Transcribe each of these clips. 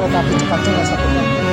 tapi cepatnya nggak 1 jam.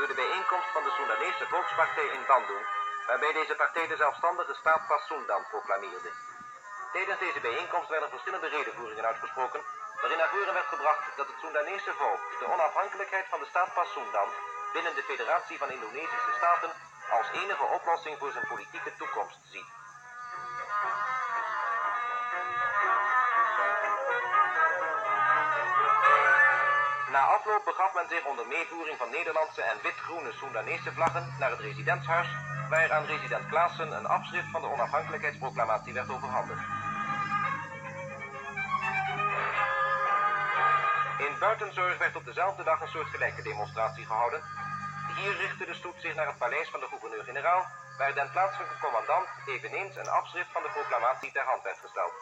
Door de bijeenkomst van de Soedanese Volkspartij in Bandung, waarbij deze partij de zelfstandige staat pas Soedan proclameerde. Tijdens deze bijeenkomst werden verschillende redenvoeringen uitgesproken, waarin naar voren werd gebracht dat het Soedanese volk de onafhankelijkheid van de staat pas Soedan binnen de Federatie van Indonesische Staten als enige oplossing voor zijn politieke toekomst ziet. Na afloop begaf men zich onder meevoering van Nederlandse en wit-groene Soedanese vlaggen naar het residentshuis, waar aan resident Klaassen een afschrift van de onafhankelijkheidsproclamatie werd overhandigd. In Buitenzorg werd op dezelfde dag een soortgelijke demonstratie gehouden. Hier richtte de stoet zich naar het paleis van de gouverneur-generaal, waar den plaatselijke commandant eveneens een afschrift van de proclamatie ter hand werd gesteld.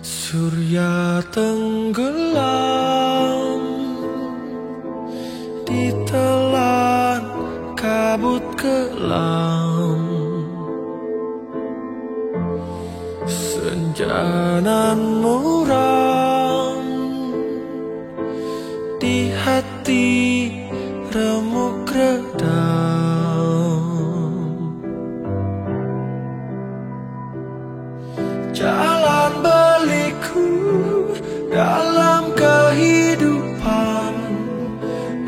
Surya tenggelam ditelan kabut kelam, senja nan muram di hati remuk redam. Jalan berliku dalam kehidupan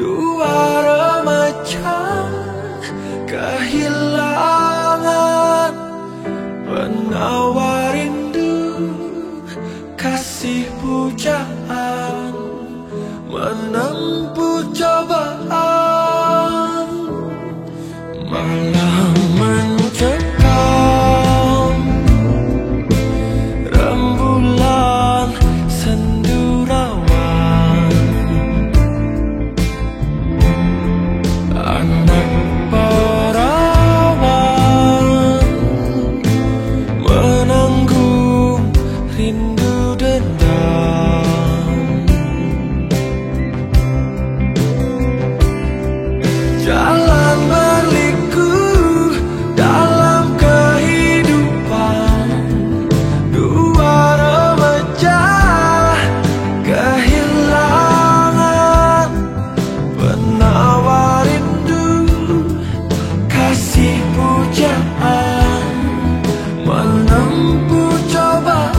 dua remaja kehilangan penawar rindu, kasih pujaan menempuh cobaan. Malam mencekam, rembulan sendu rawan, anak perawan menanggung rindu dendam. Jalan berliku dalam kehidupan dua remaja kehilangan penawar rindu, kasih pujaan menempuh cobaan.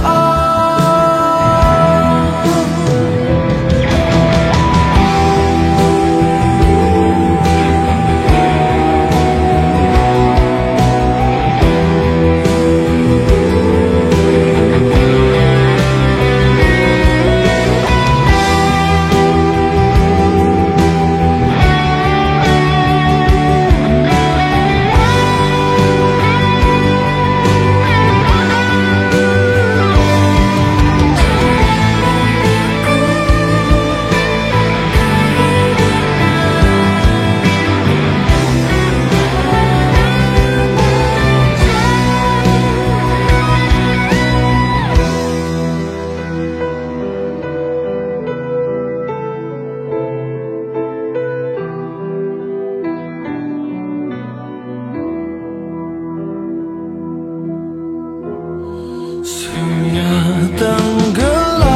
Surya tenggelam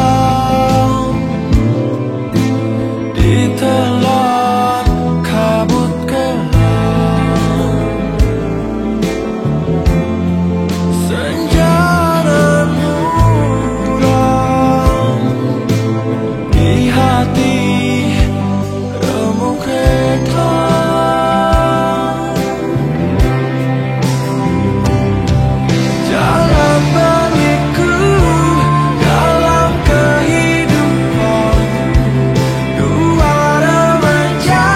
ditelan kabut kelam, senja nan muram di hati remuk redam. Jalan berliku dalam kehidupan dua remaja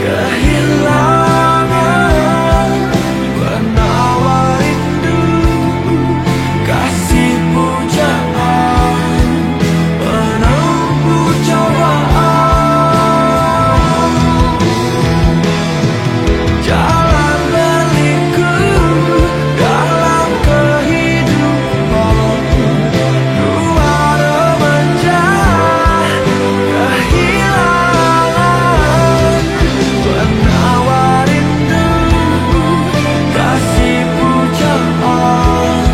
kehilangan penawar rindu, kasih pujaan menempuh cobaan. Jalan berliku dalam kehidupan dua remaja kehilangan penawar rindu, kasih pujaan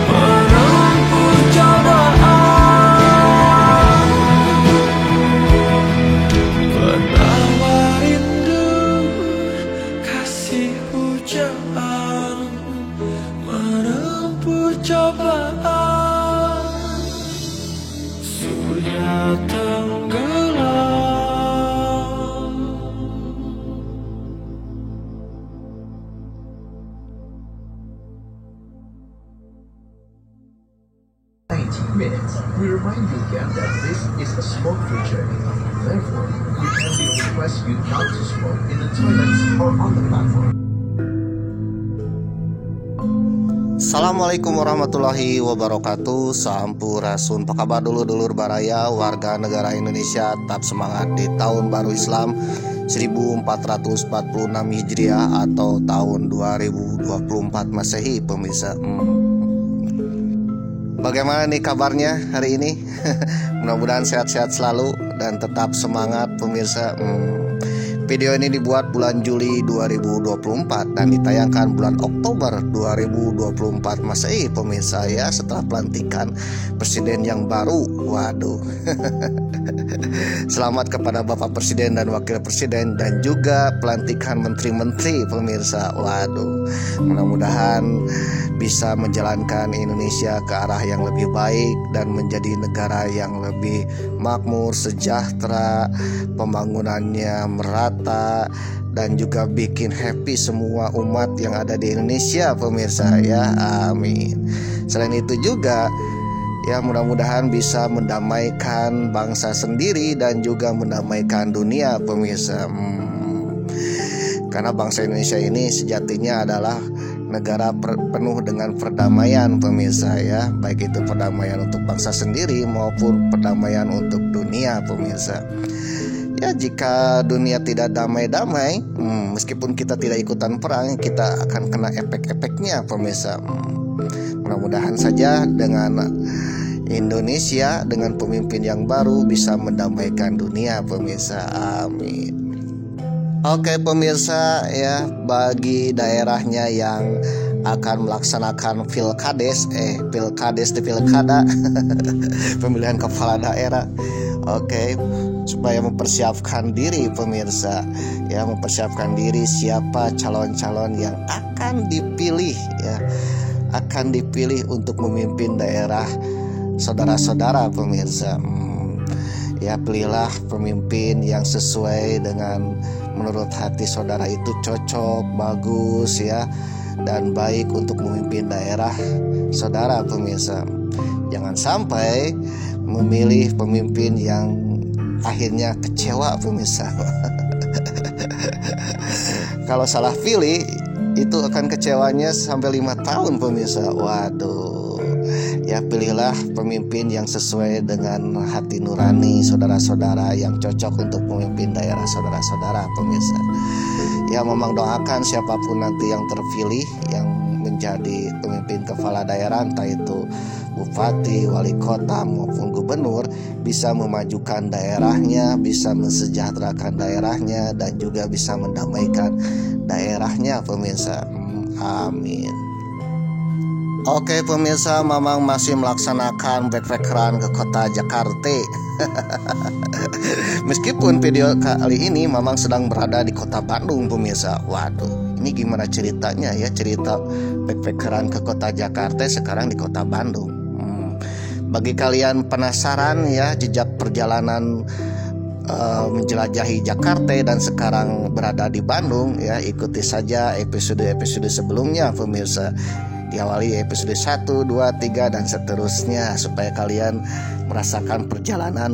menempuh cobaan. Penawar rindu, kasih pujaan menempuh cobaan. Surya tenggelam. 90 minutes. We remind you again that this is a smoke-free journey. Therefore, we kindly request you not to smoke in the toilets or on the platform. Assalamualaikum warahmatullahi wabarakatuh. Sampurasun. Apa kabar dulur-dulur baraya warga negara Indonesia? Tetap semangat di tahun baru Islam 1446 Hijriah atau tahun 2024 Masehi, pemirsa. Bagaimana nih kabarnya hari ini? Mudah-mudahan sehat-sehat selalu dan tetap semangat pemirsa. Video ini dibuat bulan Juli 2024 dan ditayangkan bulan Oktober 2024 Masehi pemirsa ya, setelah pelantikan presiden yang baru. Waduh. Selamat kepada Bapak Presiden dan Wakil Presiden dan juga pelantikan menteri-menteri pemirsa. Waduh. Mudah-mudahan bisa menjalankan Indonesia ke arah yang lebih baik dan menjadi negara yang lebih makmur, sejahtera, pembangunannya merata dan juga bikin happy semua umat yang ada di Indonesia pemirsa ya. Amin. Selain itu juga ya, mudah-mudahan bisa mendamaikan bangsa sendiri dan juga mendamaikan dunia pemirsa. Karena bangsa Indonesia ini sejatinya adalah negara penuh dengan perdamaian pemirsa ya, baik itu perdamaian untuk bangsa sendiri maupun perdamaian untuk dunia pemirsa. Ya, jika dunia tidak damai-damai, meskipun kita tidak ikutan perang, kita akan kena efek-efeknya pemirsa. Mudah-mudahan saja dengan Indonesia dengan pemimpin yang baru bisa mendamaikan dunia pemirsa. Amin. Oke pemirsa ya, bagi daerahnya yang akan melaksanakan pilkada pemilihan kepala daerah. Oke, supaya mempersiapkan diri pemirsa ya, mempersiapkan diri siapa calon-calon yang akan dipilih ya, akan dipilih untuk memimpin daerah saudara-saudara pemirsa. Ya, pilihlah pemimpin yang sesuai dengan menurut hati saudara itu cocok, bagus ya, dan baik untuk memimpin daerah saudara pemirsa. Jangan sampai memilih pemimpin yang akhirnya kecewa pemirsa. Kalau salah pilih itu akan kecewanya sampai 5 tahun pemirsa. Waduh. Ya, pilihlah pemimpin yang sesuai dengan hati nurani saudara-saudara, yang cocok untuk memimpin daerah saudara-saudara pemirsa. Ya, memang doakan siapapun nanti yang terpilih yang menjadi pemimpin kepala daerah, entah itu bupati, wali kota maupun gubernur, bisa memajukan daerahnya, bisa mensejahterakan daerahnya, dan juga bisa mendamaikan daerahnya pemirsa. Amin. Oke pemirsa, Mamang masih melaksanakan backpackeran ke kota Jakarta. Meskipun video kali ini Mamang sedang berada di kota Bandung pemirsa. Waduh, ini gimana ceritanya ya, cerita backpackeran ke kota Jakarta sekarang di kota Bandung. Bagi kalian penasaran ya jejak perjalanan menjelajahi Jakarta dan sekarang berada di Bandung ya, ikuti saja episode-episode sebelumnya pemirsa. Diawali episode 1, 2, 3 dan seterusnya supaya kalian merasakan perjalanan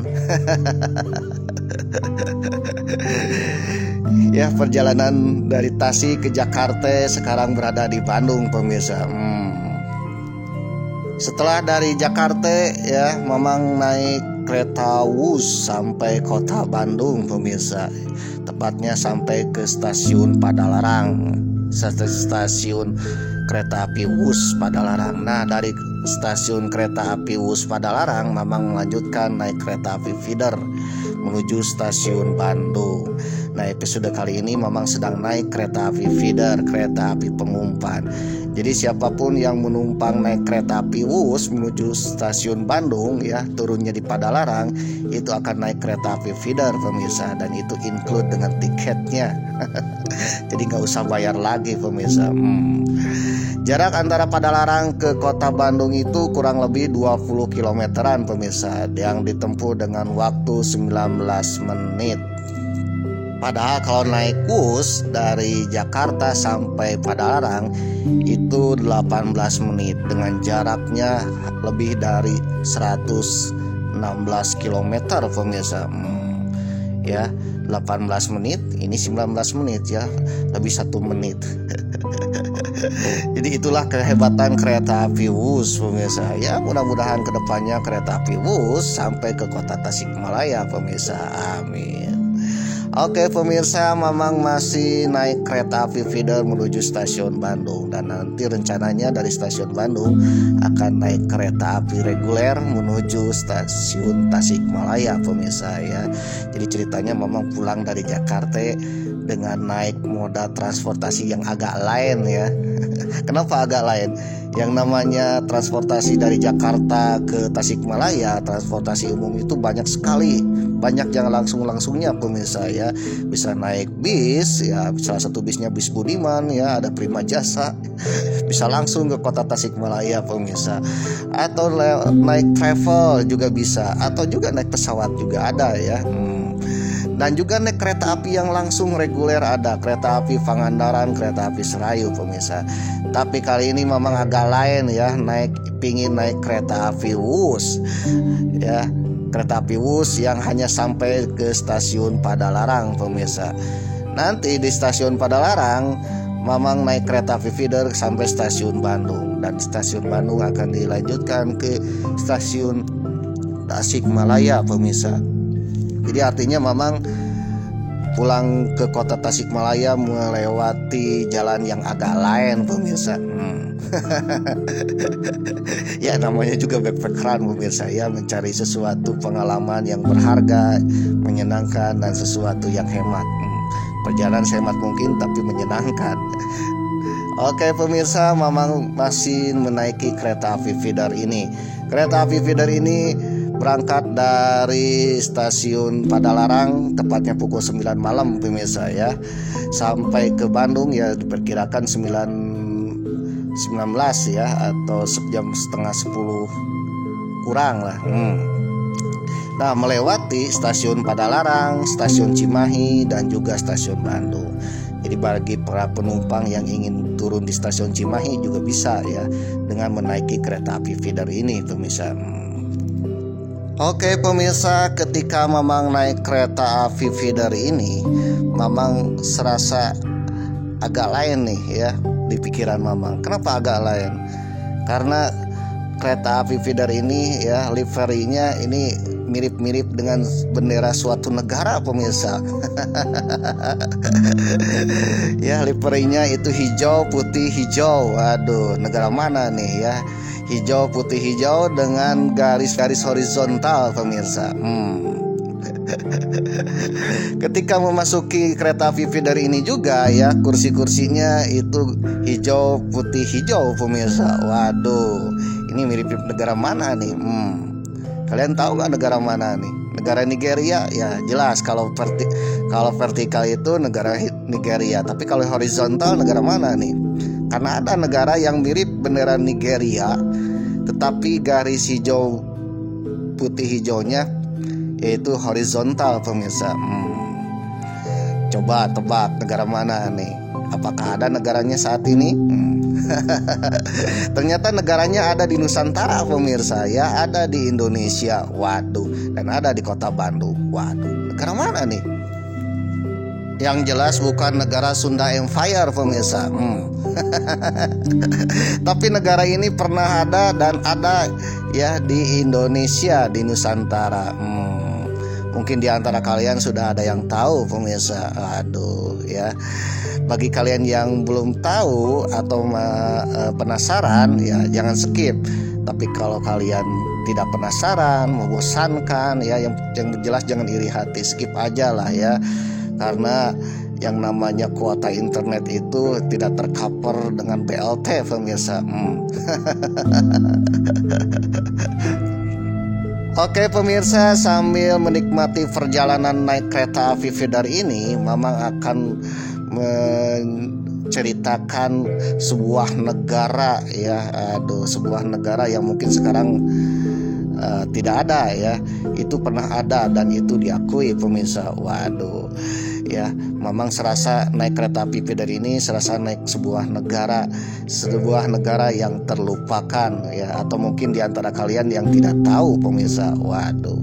ya, perjalanan dari Tasik ke Jakarta sekarang berada di Bandung pemirsa. Setelah dari Jakarta ya, Mamang naik kereta Wus sampai kota Bandung pemirsa. Tepatnya sampai ke stasiun Padalarang, stasiun kereta api Wus Padalarang. Nah, dari stasiun kereta api Wus Padalarang, Mamang melanjutkan naik kereta api feeder menuju stasiun Bandung. Nah, episode kali ini Mamang sedang naik kereta api feeder, kereta api pengumpan. Jadi siapapun yang menumpang naik kereta api Wus menuju stasiun Bandung ya, turunnya di Padalarang, itu akan naik kereta api feeder pemirsa, dan itu include dengan tiketnya. Jadi nggak usah bayar lagi pemirsa. Jarak antara Padalarang ke kota Bandung itu kurang lebih 20 kilometeran pemirsa, yang ditempuh dengan waktu 19 menit. Padahal kalau naik bus dari Jakarta sampai Padalarang itu 18 menit dengan jaraknya lebih dari 116 km pemirsa. Ya, 18 menit, ini 19 menit ya, lebih 1 menit. Jadi itulah kehebatan kereta api Wus pemirsa. Ya, mudah-mudahan kedepannya kereta api Wus sampai ke kota Tasikmalaya pemirsa. Amin. Oke pemirsa, Mamang masih naik kereta api feeder menuju stasiun Bandung, dan nanti rencananya dari stasiun Bandung akan naik kereta api reguler menuju stasiun Tasikmalaya pemirsa ya. Jadi ceritanya Mamang pulang dari Jakarta dengan naik moda transportasi yang agak lain ya. Kenapa agak lain? Yang namanya transportasi dari Jakarta ke Tasikmalaya, transportasi umum itu banyak sekali, banyak yang langsungnya pemirsa ya. Bisa naik bis ya, salah satu bisnya bis Budiman ya, ada Prima Jasa, bisa langsung ke kota Tasikmalaya pemirsa. Atau naik travel juga bisa, atau juga naik pesawat juga ada ya. Dan juga naik kereta api yang langsung reguler ada, kereta api Pangandaran, kereta api Serayu pemirsa. Tapi kali ini Mamang agak lain ya, pingin naik kereta api Wus ya, kereta api Wus yang hanya sampai ke stasiun Padalarang pemirsa. Nanti di stasiun Padalarang Mamang naik kereta api feeder sampai stasiun Bandung, dan stasiun Bandung akan dilanjutkan ke stasiun Tasikmalaya pemirsa. Jadi artinya Mamang pulang ke kota Tasikmalaya melewati jalan yang agak lain pemirsa. Ya namanya juga backpackeran pemirsa ya, mencari sesuatu pengalaman yang berharga, menyenangkan, dan sesuatu yang hemat. Perjalanan sehemat mungkin tapi menyenangkan. Oke pemirsa, Mamang masih menaiki kereta api feeder ini. Kereta api feeder ini berangkat dari stasiun Padalarang tepatnya pukul 9 malam pemirsa ya, sampai ke Bandung ya diperkirakan 19 ya, atau jam setengah 10 kurang lah. Nah, melewati stasiun Padalarang, stasiun Cimahi, dan juga stasiun Bandung. Jadi bagi para penumpang yang ingin turun di stasiun Cimahi juga bisa ya, dengan menaiki kereta api feeder ini pemirsa. Oke pemirsa, ketika Mamang naik kereta api feeder ini, Mamang serasa agak lain nih ya di pikiran Mamang. Kenapa agak lain? Karena kereta api feeder ini ya, liverinya ini mirip-mirip dengan bendera suatu negara pemirsa. Ya, liverinya itu hijau, putih, hijau. Waduh, negara mana nih ya? Hijau, putih, hijau dengan garis-garis horizontal pemirsa. Ketika memasuki kereta api feeder ini juga ya, kursi-kursinya itu hijau, putih, hijau pemirsa. Waduh, ini mirip negara mana nih? Kalian tahu nggak negara mana nih? Negara Nigeria ya, jelas. Kalau vertikal itu negara Nigeria, tapi kalau horizontal negara mana nih? Karena ada negara yang mirip bendera Nigeria, tetapi garis hijau putih hijaunya yaitu horizontal pemirsa. Coba tebak negara mana nih? Apakah ada negaranya saat ini? Ternyata negaranya ada di Nusantara pemirsa ya, ada di Indonesia. Waduh, dan ada di kota Bandung. Waduh, negara mana nih? Yang jelas bukan negara Sunda Empire pemirsa. Tapi negara ini pernah ada dan ada ya di Indonesia, di Nusantara. Mungkin di antara kalian sudah ada yang tahu pemirsa. Aduh ya, bagi kalian yang belum tahu atau penasaran ya jangan skip. Tapi kalau kalian tidak penasaran, membosankan ya, yang jelas jangan iri hati, skip aja lah ya. Karena yang namanya kuota internet itu tidak tercover dengan BLT pemirsa. Oke pemirsa, sambil menikmati perjalanan naik kereta api feeder ini, Mamang akan menceritakan sebuah negara ya. Sebuah negara yang mungkin sekarang tidak ada ya, itu pernah ada dan itu diakui pemirsa. Waduh ya, Mamang serasa naik kereta api feeder ini serasa naik sebuah negara yang terlupakan ya, atau mungkin di antara kalian yang tidak tahu pemirsa. Waduh.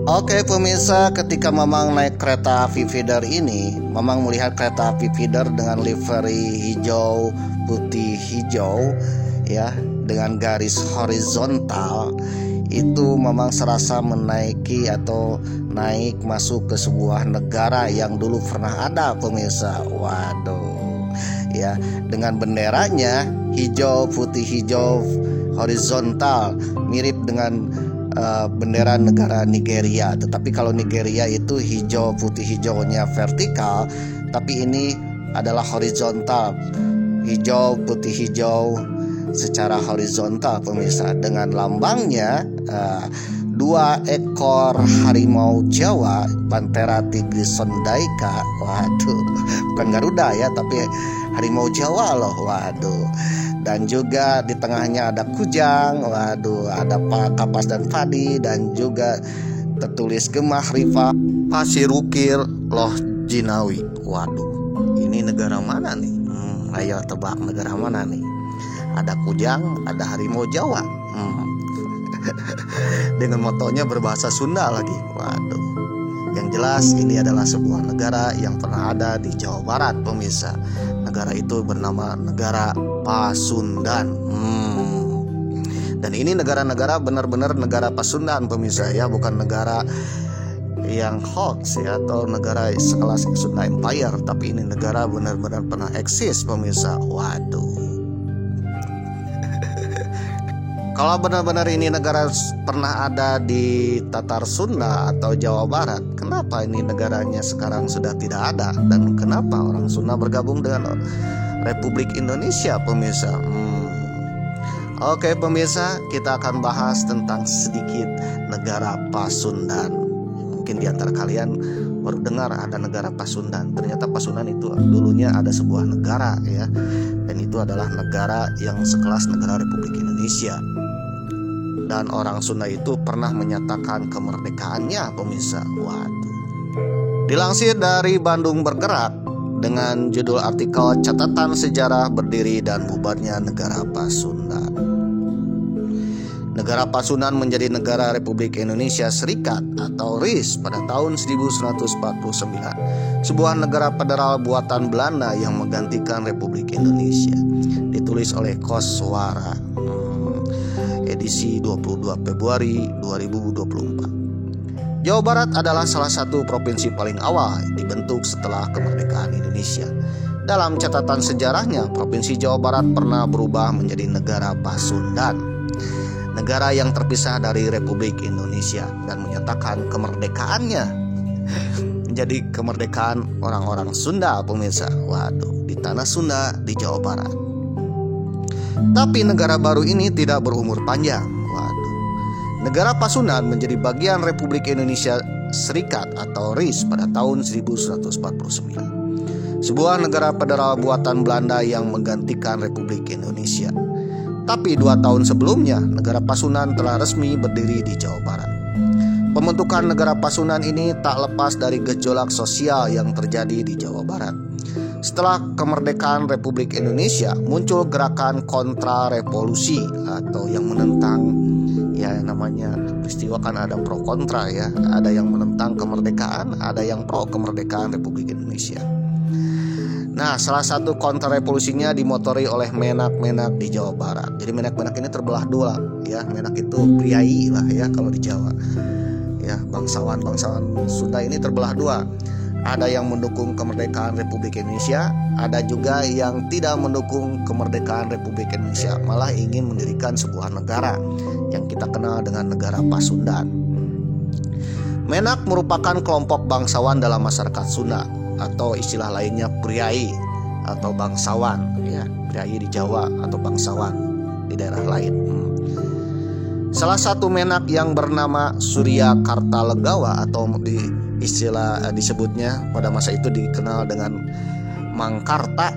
Oke pemirsa, ketika Mamang naik kereta api feeder ini, Mamang melihat kereta api feeder dengan livery hijau, putih, hijau ya, dengan garis horizontal itu memang serasa menaiki atau naik masuk ke sebuah negara yang dulu pernah ada, pemirsa. Waduh, ya, dengan benderanya hijau putih hijau horizontal, mirip dengan bendera negara Nigeria. Tetapi kalau Nigeria itu hijau putih hijaunya vertikal, tapi ini adalah horizontal, hijau putih hijau secara horizontal, pemirsa. Dengan lambangnya 2 ekor harimau Jawa, Panthera tigris sondaica. Waduh, bukan Garuda ya, tapi harimau Jawa loh. Waduh. Dan juga di tengahnya ada kujang. Waduh, ada kapas dan padi, dan juga tertulis Gemah Rifa Pasirukir Loh Jinawi. Waduh, ini negara mana nih? Ayo tebak negara mana nih? Ada kujang, ada harimau Jawa. Dengan motonya berbahasa Sunda lagi. Waduh. Yang jelas ini adalah sebuah negara yang pernah ada di Jawa Barat, pemirsa. Negara itu bernama negara Pasundan. Dan ini negara-negara benar-benar negara Pasundan, pemirsa ya, bukan negara yang hoax ya, atau negara sekelas Sunda Empire, tapi ini negara benar-benar pernah eksis, pemirsa. Waduh. Kalau benar-benar ini negara pernah ada di Tatar Sunda atau Jawa Barat, kenapa ini negaranya sekarang sudah tidak ada? Dan kenapa orang Sunda bergabung dengan Republik Indonesia, pemirsa? Oke, pemirsa, kita akan bahas tentang sedikit negara Pasundan. Mungkin di antara kalian baru dengar ada negara Pasundan. Ternyata Pasundan itu dulunya ada sebuah negara ya, dan itu adalah negara yang sekelas negara Republik Indonesia. Dan orang Sunda itu pernah menyatakan kemerdekaannya, pemirsa. Waduh. Dilansir dari Bandung Bergerak dengan judul artikel Catatan Sejarah Berdiri dan Bubarnya Negara Pasundan. Negara Pasundan menjadi negara Republik Indonesia Serikat atau RIS pada tahun 1949. Sebuah negara federal buatan Belanda yang menggantikan Republik Indonesia. Ditulis oleh Koswara. Edisi 22 Februari 2024. Jawa Barat adalah salah satu provinsi paling awal dibentuk setelah kemerdekaan Indonesia. Dalam catatan sejarahnya, Provinsi Jawa Barat pernah berubah menjadi negara Pasundan, negara yang terpisah dari Republik Indonesia dan menyatakan kemerdekaannya menjadi kemerdekaan orang-orang Sunda, pemirsa. Waduh, di tanah Sunda di Jawa Barat. Tapi negara baru ini tidak berumur panjang. Waduh. Negara Pasundan menjadi bagian Republik Indonesia Serikat atau RIS pada tahun 1949. Sebuah negara federal buatan Belanda yang menggantikan Republik Indonesia. Tapi 2 tahun sebelumnya, negara Pasundan telah resmi berdiri di Jawa Barat. Pembentukan negara Pasundan ini tak lepas dari gejolak sosial yang terjadi di Jawa Barat. Setelah kemerdekaan Republik Indonesia, muncul gerakan kontra revolusi atau yang menentang, ya namanya peristiwa kan ada pro kontra ya, ada yang menentang kemerdekaan, ada yang pro kemerdekaan Republik Indonesia. Nah, salah satu kontra revolusinya dimotori oleh menak-menak di Jawa Barat. Jadi menak-menak ini terbelah dua ya, menak itu priai lah ya kalau di Jawa. Ya, bangsawan-bangsawan Sunda ini terbelah dua. Ada yang mendukung kemerdekaan Republik Indonesia, ada juga yang tidak mendukung kemerdekaan Republik Indonesia, malah ingin mendirikan sebuah negara yang kita kenal dengan negara Pasundan. Menak merupakan kelompok bangsawan dalam masyarakat Sunda atau istilah lainnya priai atau bangsawan ya, priai di Jawa atau bangsawan di daerah lain. Salah satu menak yang bernama Surya Kartalegawa atau disebutnya pada masa itu dikenal dengan Mangkarta,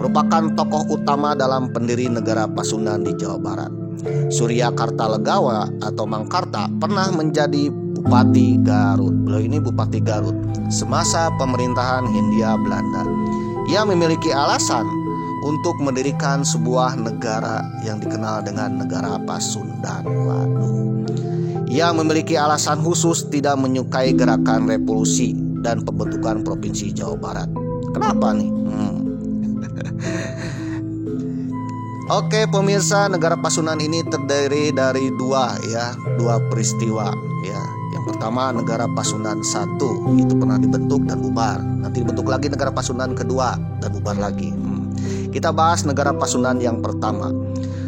merupakan tokoh utama dalam pendiri negara Pasundan di Jawa Barat. Surya Kartalegawa atau Mangkarta pernah menjadi Bupati Garut. Beliau ini Bupati Garut semasa pemerintahan Hindia Belanda. Ia memiliki alasan untuk mendirikan sebuah negara yang dikenal dengan negara Pasundan. Waduh. Ia memiliki alasan khusus tidak menyukai gerakan revolusi dan pembentukan Provinsi Jawa Barat. Kenapa nih? Oke pemirsa, negara Pasundan ini terdiri dari dua peristiwa ya. Yang pertama negara Pasundan 1 itu pernah dibentuk dan bubar. Nanti dibentuk lagi negara Pasundan kedua dan bubar lagi. Kita bahas negara Pasundan yang pertama.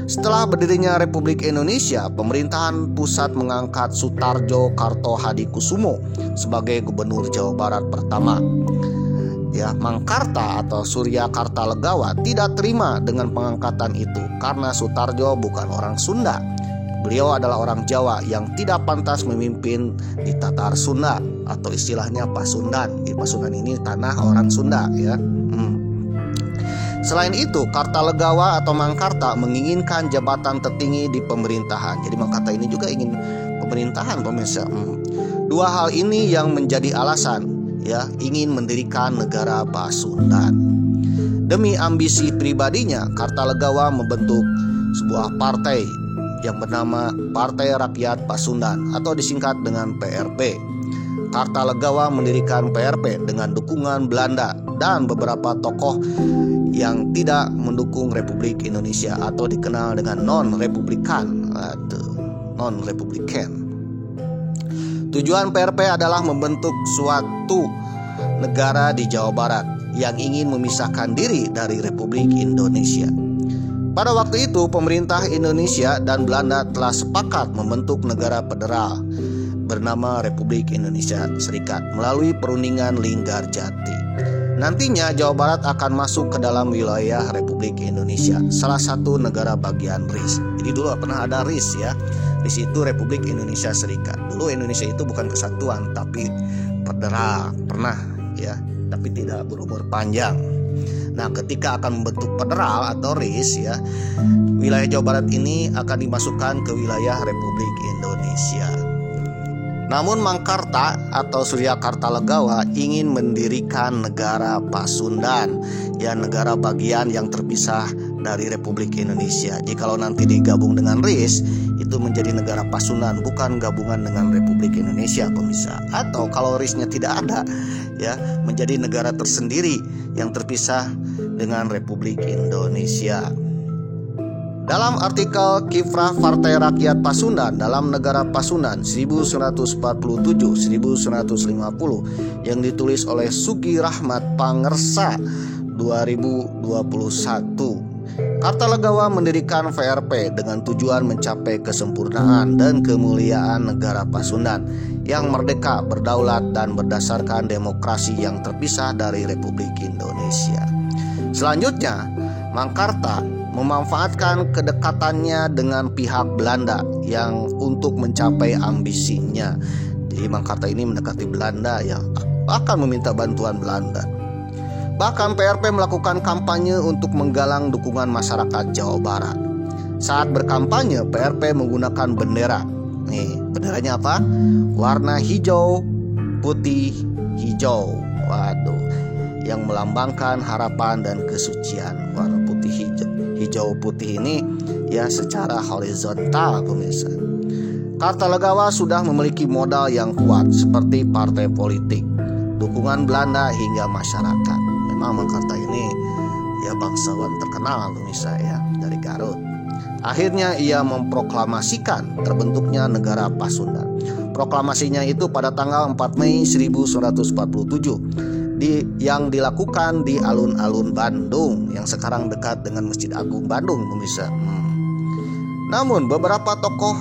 Setelah berdirinya Republik Indonesia, pemerintahan pusat mengangkat Sutarjo Kartohadikusumo sebagai gubernur Jawa Barat pertama. Ya, Mangkarta atau Surya Kartalegawa tidak terima dengan pengangkatan itu karena Sutarjo bukan orang Sunda. Beliau adalah orang Jawa yang tidak pantas memimpin di Tatar Sunda atau istilahnya Pasundan. Di Pasundan ini tanah orang Sunda ya. Selain itu, Kartalegawa atau Mangkarta menginginkan jabatan tertinggi di pemerintahan. Jadi Mangkarta ini juga ingin pemerintahan pemirsa. Dua hal ini yang menjadi alasan ya ingin mendirikan negara Pasundan. Demi ambisi pribadinya, Kartalegawa membentuk sebuah partai yang bernama Partai Rakyat Pasundan atau disingkat dengan PRP. Kartalegawa mendirikan PRP dengan dukungan Belanda dan beberapa tokoh yang tidak mendukung Republik Indonesia atau dikenal dengan non-republikan. Tujuan PRP adalah membentuk suatu negara di Jawa Barat yang ingin memisahkan diri dari Republik Indonesia. Pada waktu itu, pemerintah Indonesia dan Belanda telah sepakat membentuk negara federal bernama Republik Indonesia Serikat melalui perundingan Linggarjati. Nantinya Jawa Barat akan masuk ke dalam wilayah Republik Indonesia, salah satu negara bagian RIS. Jadi dulu pernah ada RIS ya. RIS itu Republik Indonesia Serikat. Dulu Indonesia itu bukan kesatuan tapi federal, pernah ya, tapi tidak berumur panjang. Nah, ketika akan membentuk federal atau RIS ya, wilayah Jawa Barat ini akan dimasukkan ke wilayah Republik Indonesia. Namun Mangkarta atau Surya Kartalegawa ingin mendirikan negara Pasundan, ya negara bagian yang terpisah dari Republik Indonesia. Jikalau nanti digabung dengan RIS, itu menjadi negara Pasundan, bukan gabungan dengan Republik Indonesia pemirsa. Atau kalau RIS-nya tidak ada, ya menjadi negara tersendiri yang terpisah dengan Republik Indonesia. Dalam artikel Kiprah Partai Rakyat Pasundan dalam Negara Pasundan 1947-1950 yang ditulis oleh Sugi Rahmat Pangersa 2021, Kartalegawa mendirikan VRP dengan tujuan mencapai kesempurnaan dan kemuliaan negara Pasundan yang merdeka, berdaulat, dan berdasarkan demokrasi yang terpisah dari Republik Indonesia. Selanjutnya, Mangkarta memanfaatkan kedekatannya dengan pihak Belanda yang untuk mencapai ambisinya. Jadi Mangkarta ini mendekati Belanda yang akan meminta bantuan Belanda. Bahkan PRP melakukan kampanye untuk menggalang dukungan masyarakat Jawa Barat. Saat berkampanye, PRP menggunakan bendera. Nih, benderanya apa? Warna hijau, putih, hijau. Waduh, yang melambangkan harapan dan kesucian. Warna putih hijau putih ini ya secara horizontal pemirsa. Kartalegawa sudah memiliki modal yang kuat seperti partai politik, dukungan Belanda hingga masyarakat. Memang Mangkarta ini ya bangsawan terkenal pemirsa ya dari Garut. Akhirnya ia memproklamasikan terbentuknya negara Pasundan. Proklamasinya itu pada tanggal 4 Mei 1947 yang dilakukan di alun-alun Bandung yang sekarang dekat dengan Masjid Agung Bandung pemirsa. Namun beberapa tokoh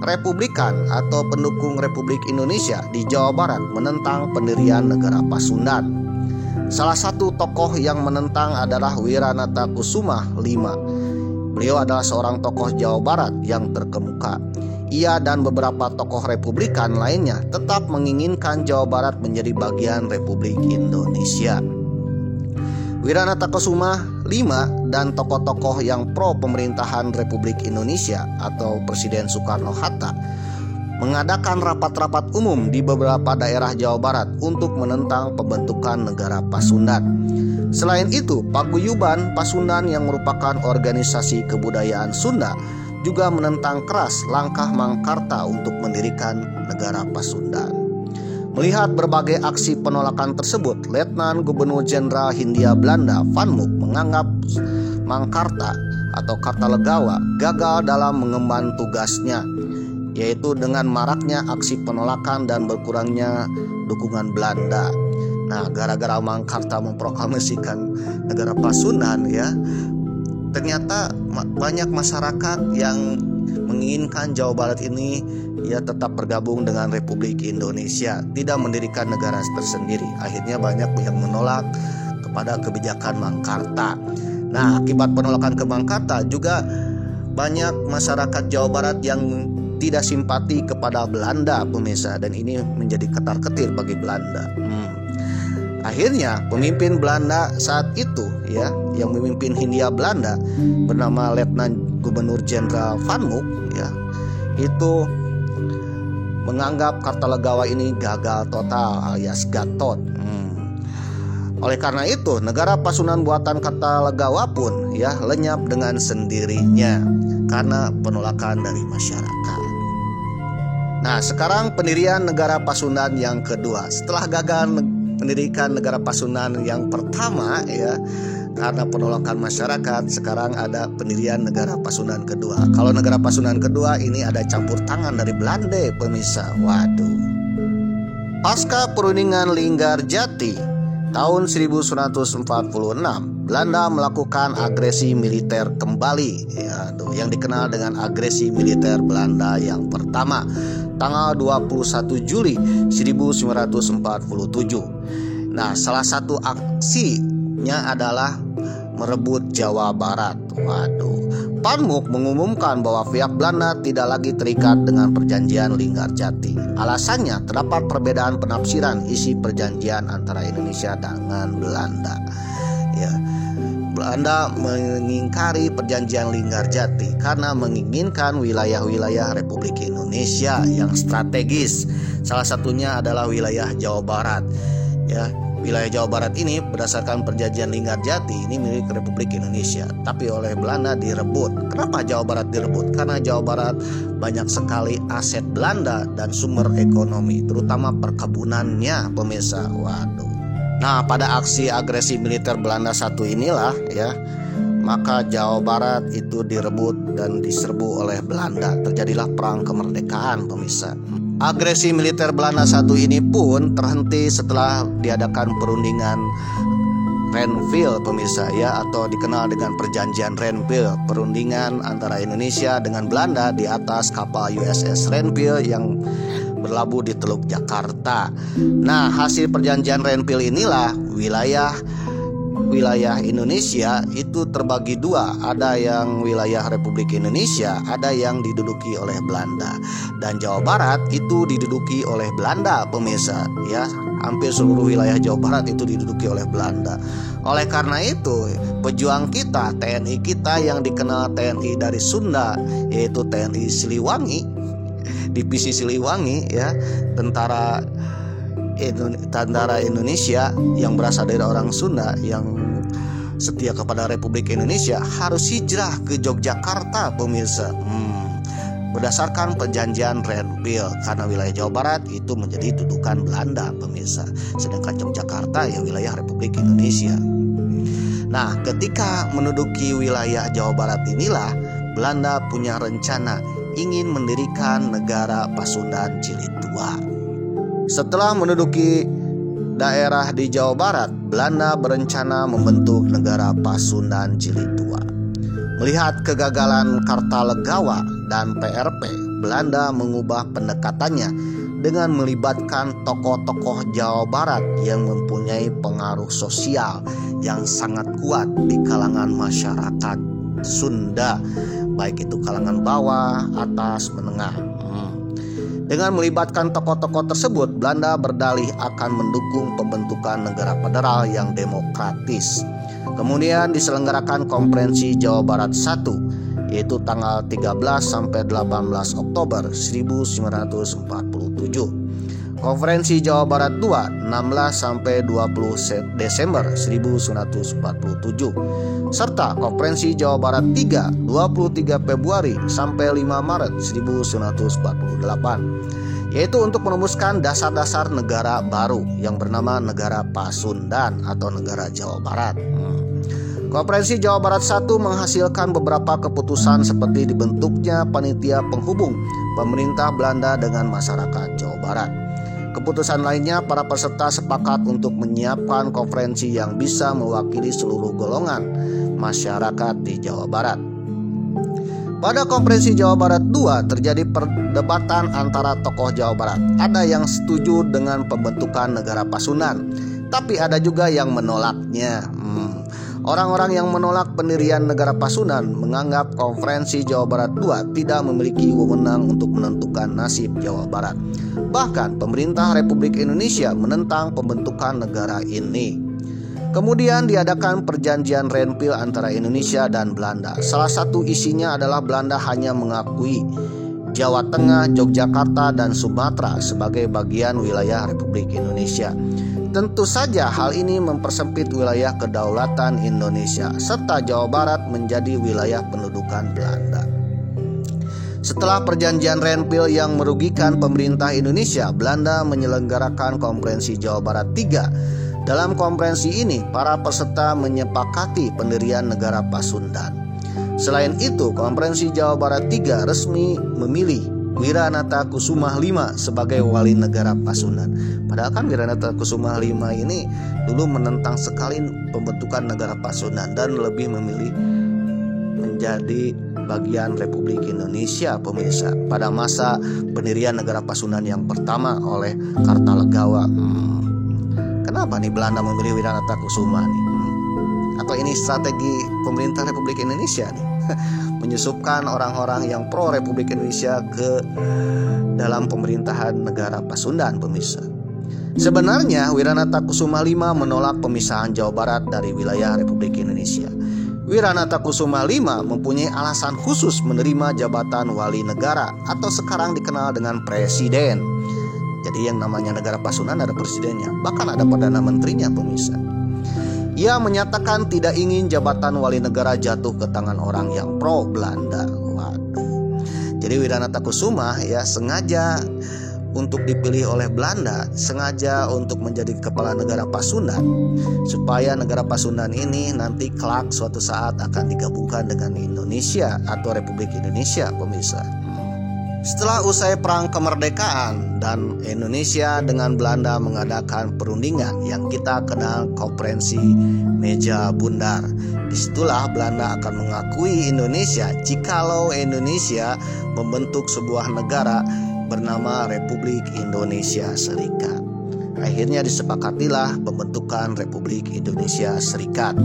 Republikan atau pendukung Republik Indonesia di Jawa Barat menentang pendirian negara Pasundan. Salah satu tokoh yang menentang adalah Wiranata Kusuma V. Beliau adalah seorang tokoh Jawa Barat yang terkemuka. Ia dan beberapa tokoh Republikan lainnya tetap menginginkan Jawa Barat menjadi bagian Republik Indonesia. Wiranata Kusuma V dan tokoh-tokoh yang pro pemerintahan Republik Indonesia atau Presiden Soekarno-Hatta mengadakan rapat-rapat umum di beberapa daerah Jawa Barat untuk menentang pembentukan negara Pasundan. Selain itu, Paguyuban Pasundan yang merupakan organisasi kebudayaan Sunda juga menentang keras langkah Mangkarta untuk mendirikan negara Pasundan. Melihat berbagai aksi penolakan tersebut, Letnan Gubernur Jenderal Hindia Belanda Van Mook menganggap Mangkarta atau Kartalegawa gagal dalam mengemban tugasnya, yaitu dengan maraknya aksi penolakan dan berkurangnya dukungan Belanda. Nah, gara-gara Mangkarta memproklamasikan negara Pasundan ya, ternyata banyak masyarakat yang menginginkan Jawa Barat ini ya tetap bergabung dengan Republik Indonesia, tidak mendirikan negara tersendiri. Akhirnya banyak yang menolak kepada kebijakan Mangkarta. Nah, akibat penolakan ke Mangkarta juga banyak masyarakat Jawa Barat yang tidak simpati kepada Belanda, pemirsa, dan ini menjadi ketar-ketir bagi Belanda. Akhirnya pemimpin Belanda saat itu ya, yang memimpin Hindia Belanda bernama Letnan Gubernur Jenderal Van Mook ya, itu menganggap Kartalegawa ini gagal total alias gatot. Oleh karena itu negara Pasundan buatan Kartalegawa pun ya lenyap dengan sendirinya karena penolakan dari masyarakat. Nah, sekarang pendirian negara Pasundan yang kedua setelah gagal mendirikan negara Pasundan yang pertama ya karena penolakan masyarakat, sekarang ada pendirian negara Pasundan kedua. Kalau negara Pasundan kedua ini ada campur tangan dari Belanda, pemirsa. Waduh. Pasca perundingan Linggarjati tahun 1946, Belanda melakukan agresi militer kembali ya, yang dikenal dengan agresi militer Belanda yang pertama tanggal 21 Juli 1947. Nah, salah satu aksinya adalah merebut Jawa Barat. Waduh. Van Mook mengumumkan bahwa pihak Belanda tidak lagi terikat dengan perjanjian Linggarjati. Alasannya terdapat perbedaan penafsiran isi perjanjian antara Indonesia dengan Belanda. Ya. Belanda mengingkari perjanjian Linggarjati karena menginginkan wilayah-wilayah Republik Indonesia yang strategis. Salah satunya adalah wilayah Jawa Barat. Ya, wilayah Jawa Barat ini berdasarkan perjanjian Linggarjati ini milik Republik Indonesia, tapi oleh Belanda direbut. Kenapa Jawa Barat direbut? Karena Jawa Barat banyak sekali aset Belanda dan sumber ekonomi, terutama perkebunannya, pemirsa. Waduh. Nah, pada aksi agresi militer Belanda satu inilah ya, maka Jawa Barat itu direbut dan diserbu oleh Belanda. Terjadilah perang kemerdekaan, pemirsa. Agresi militer Belanda satu ini pun terhenti setelah diadakan perundingan Renville, pemirsa ya, atau dikenal dengan perjanjian Renville, perundingan antara Indonesia dengan Belanda di atas kapal USS Renville yang berlabuh di Teluk Jakarta. Nah, hasil perjanjian Renville inilah wilayah Indonesia itu terbagi dua. Ada yang wilayah Republik Indonesia, ada yang diduduki oleh Belanda. Dan Jawa Barat itu diduduki oleh Belanda, pemirsa ya. Hampir seluruh wilayah Jawa Barat itu diduduki oleh Belanda. Oleh karena itu, pejuang kita, TNI kita yang dikenal TNI dari Sunda, yaitu TNI Siliwangi, Divisi Siliwangi ya, tentara Indonesia yang berasal dari orang Sunda yang setia kepada Republik Indonesia harus hijrah ke Yogyakarta, pemirsa. Berdasarkan perjanjian Renville, karena wilayah Jawa Barat itu menjadi dudukan Belanda, pemirsa, sedangkan Yogyakarta ya wilayah Republik Indonesia. Nah, ketika menduduki wilayah Jawa Barat inilah Belanda punya rencana ingin mendirikan negara Pasundan Jilid II. Setelah menduduki daerah di Jawa Barat, Belanda berencana membentuk negara Pasundan Jilid II. Melihat kegagalan Kartalegawa dan PRP, Belanda mengubah pendekatannya dengan melibatkan tokoh-tokoh Jawa Barat yang mempunyai pengaruh sosial yang sangat kuat di kalangan masyarakat Sunda, baik itu kalangan bawah, atas, menengah. Dengan melibatkan tokoh-tokoh tersebut, Belanda berdalih akan mendukung pembentukan negara federal yang demokratis. Kemudian diselenggarakan Konferensi Jawa Barat I, yaitu tanggal 13 sampai 18 Oktober 1947. Konferensi Jawa Barat II 16 sampai 20 Desember 1947. Serta Konferensi Jawa Barat III 23 Februari sampai 5 Maret 1948, yaitu untuk merumuskan dasar-dasar negara baru yang bernama Negara Pasundan atau Negara Jawa Barat. Konferensi Jawa Barat I menghasilkan beberapa keputusan seperti dibentuknya panitia penghubung pemerintah Belanda dengan masyarakat Jawa Barat. Keputusan lainnya, para peserta sepakat untuk menyiapkan konferensi yang bisa mewakili seluruh golongan masyarakat di Jawa Barat. Pada Konferensi Jawa Barat II terjadi perdebatan antara tokoh Jawa Barat. Ada yang setuju dengan pembentukan negara Pasundan, tapi ada juga yang menolaknya. Orang-orang yang menolak pendirian negara Pasundan menganggap Konferensi Jawa Barat II tidak memiliki wewenang untuk menentukan nasib Jawa Barat. Bahkan pemerintah Republik Indonesia menentang pembentukan negara ini. Kemudian diadakan perjanjian Renville antara Indonesia dan Belanda. Salah satu isinya adalah Belanda hanya mengakui Jawa Tengah, Yogyakarta, dan Sumatera sebagai bagian wilayah Republik Indonesia. Tentu saja hal ini mempersempit wilayah kedaulatan Indonesia, serta Jawa Barat menjadi wilayah pendudukan Belanda. Setelah perjanjian Renville yang merugikan pemerintah Indonesia, Belanda menyelenggarakan Konferensi Jawa Barat III. Dalam konferensi ini, para peserta menyepakati pendirian negara Pasundan. Selain itu, Konferensi Jawa Barat III resmi memilih Wiranata Kusuma V sebagai wali negara Pasundan. Padahal kan Wiranata Kusuma V ini dulu menentang sekali pembentukan negara Pasundan dan lebih memilih menjadi bagian Republik Indonesia, pemirsa, pada masa pendirian negara Pasundan yang pertama oleh Kartalegawa. Kenapa nih Belanda memilih Wiranata Kusuma nih? Atau ini strategi pemerintah Republik Indonesia nih? Menyusupkan orang-orang yang pro Republik Indonesia ke dalam pemerintahan negara Pasundan, pemirsa. Sebenarnya Wiranata Kusuma V menolak pemisahan Jawa Barat dari wilayah Republik Indonesia. Wiranata Kusuma V mempunyai alasan khusus menerima jabatan wali negara atau sekarang dikenal dengan presiden. Jadi yang namanya negara Pasundan ada presidennya, bahkan ada perdana menterinya, pemirsa. Ia menyatakan tidak ingin jabatan wali negara jatuh ke tangan orang yang pro Belanda. Waduh. Jadi Wiranata Kusuma ya sengaja untuk dipilih oleh Belanda, sengaja untuk menjadi kepala negara Pasundan, supaya negara Pasundan ini nanti kelak suatu saat akan digabungkan dengan Indonesia atau Republik Indonesia, pemirsa. Setelah usai perang kemerdekaan dan Indonesia dengan Belanda mengadakan perundingan yang kita kenal Konferensi Meja Bundar. Disitulah Belanda akan mengakui Indonesia jikalau Indonesia membentuk sebuah negara bernama Republik Indonesia Serikat. Akhirnya disepakatilah pembentukan Republik Indonesia Serikat.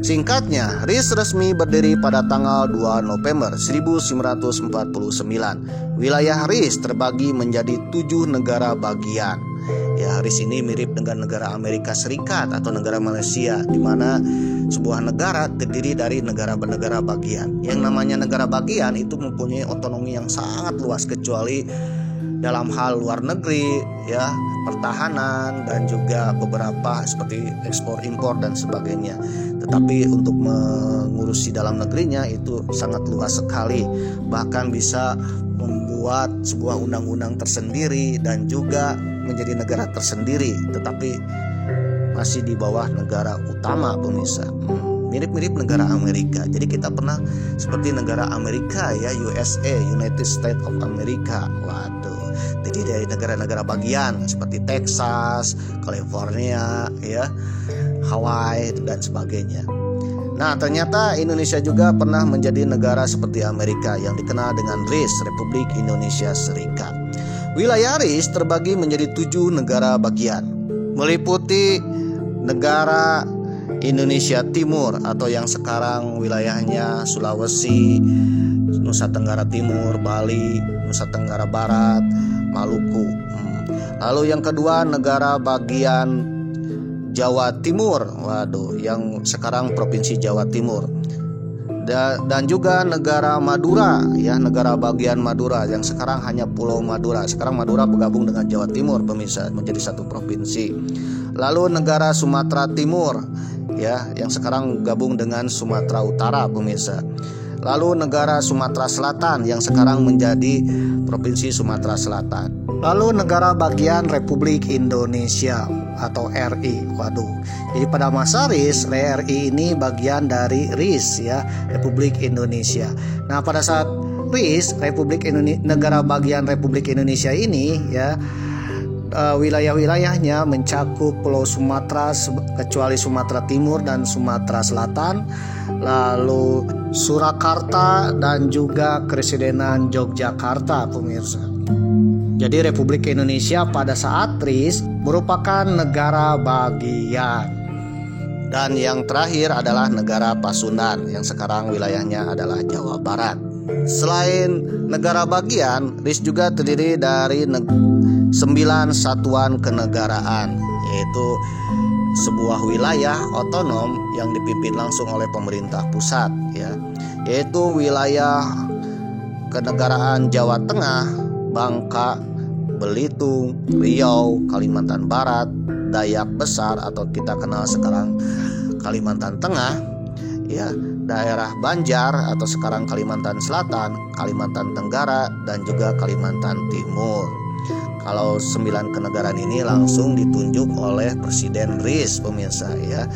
Singkatnya, RIS resmi berdiri pada tanggal 2 November 1949. Wilayah RIS terbagi menjadi 7 negara bagian. Ya, RIS ini mirip dengan negara Amerika Serikat atau negara Malaysia, di mana sebuah negara terdiri dari negara-negara bagian. Yang namanya negara bagian itu mempunyai otonomi yang sangat luas, kecuali dalam hal luar negeri, ya, pertahanan, dan juga beberapa seperti ekspor impor dan sebagainya. Tetapi untuk mengurusi dalam negerinya itu sangat luas sekali, bahkan bisa membuat sebuah undang-undang tersendiri dan juga menjadi negara tersendiri, tetapi masih di bawah negara utama, pemirsa. Mirip-mirip negara Amerika. Jadi kita pernah seperti negara Amerika, ya, USA, United States of America. Waduh. Jadi dari negara-negara bagian seperti Texas, California, ya, Hawaii dan sebagainya. Nah, ternyata Indonesia juga pernah menjadi negara seperti Amerika yang dikenal dengan RIS, Republik Indonesia Serikat. Wilayah RIS terbagi menjadi 7 negara bagian, meliputi negara Indonesia Timur atau yang sekarang wilayahnya Sulawesi, Nusa Tenggara Timur, Bali, Nusa Tenggara Barat, Maluku. Lalu yang kedua negara bagian Jawa Timur, waduh, yang sekarang Provinsi Jawa Timur. Dan juga negara Madura, ya, negara bagian Madura yang sekarang hanya Pulau Madura. Sekarang Madura bergabung dengan Jawa Timur, pemirsa, menjadi satu provinsi. Lalu negara Sumatera Timur, ya, yang sekarang gabung dengan Sumatera Utara, pemirsa. lalu negara Sumatera Selatan yang sekarang menjadi Provinsi Sumatera Selatan, lalu negara bagian Republik Indonesia atau RI. Jadi pada masa RIS, RI ini bagian dari RIS ya, Republik Indonesia. Nah, pada saat RIS, negara bagian Republik Indonesia ini ya, wilayah-wilayahnya mencakup Pulau Sumatera kecuali Sumatera Timur dan Sumatera Selatan, lalu Surakarta dan juga Kepresidenan Yogyakarta, pemirsa. Jadi Republik Indonesia pada saat RIS merupakan negara bagian. Dan yang terakhir adalah negara Pasundan yang sekarang wilayahnya adalah Jawa Barat. Selain negara bagian, RIS juga terdiri dari 9 satuan kenegaraan, yaitu sebuah wilayah otonom yang dipimpin langsung oleh pemerintah pusat ya, yaitu wilayah kenegaraan Jawa Tengah, Bangka, Belitung, Riau, Kalimantan Barat, Dayak Besar atau kita kenal sekarang Kalimantan Tengah ya, daerah Banjar atau sekarang Kalimantan Selatan, Kalimantan Tenggara dan juga Kalimantan Timur. Kalau 9 kenegaraan ini langsung ditunjuk oleh Presiden RIS, pemirsa ya.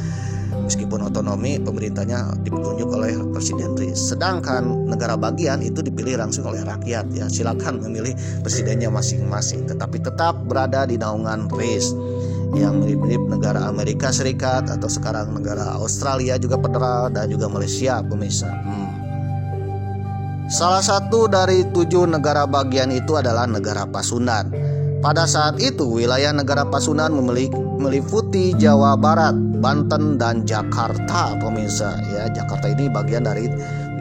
Meskipun otonomi, pemerintahnya ditunjuk oleh Presiden RIS. Sedangkan negara bagian itu dipilih langsung oleh rakyat ya. Silakan memilih presidennya masing-masing, tetapi tetap berada di naungan RIS yang mirip-mirip negara Amerika Serikat atau sekarang negara Australia juga federal dan juga Malaysia, pemirsa. Salah satu dari 7 negara bagian itu adalah negara Pasundan. Pada saat itu wilayah negara Pasundan meliputi Jawa Barat, Banten dan Jakarta, pemirsa ya. Jakarta ini bagian dari